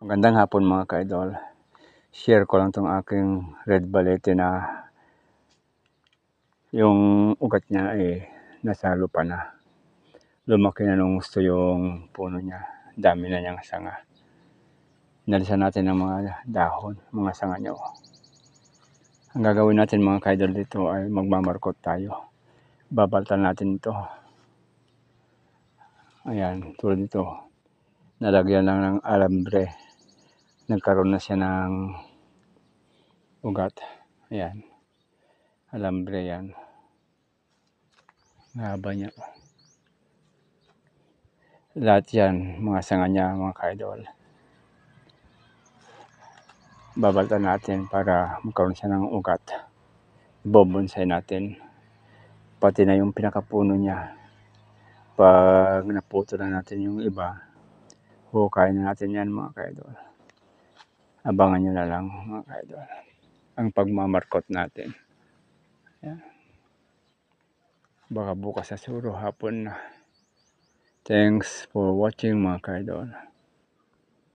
Magandang hapon mga ka-idol. Share ko lang tong aking red balete na yung ugat niya ay nasa lupa na. Lumaki na nung gusto yung puno niya. Dami na niyang sanga. Inalisan natin ng mga dahon, mga sanga niya. Ang gagawin natin mga ka-idol dito ay magmamarkot tayo. Babaltan natin ito. Ayan, tulad dito. Nalagyan lang ng alambre. Nagkaroon na siya ng ugat. Ayan. Alambre yan. Haba niya. Lahat yan, mga sanga niya, mga ka-idol. Babaltan natin para magkaroon siya ng ugat. Ibobonsai natin. Pati na yung pinakapuno niya. Pag naputo na natin yung iba, hukayin na natin yan mga ka-idol. Abangan nyo na lang mga ka-idol. Ang pagmamarkot natin. Yan. Baka bukas sa suro hapon na. Thanks for watching mga ka-idol.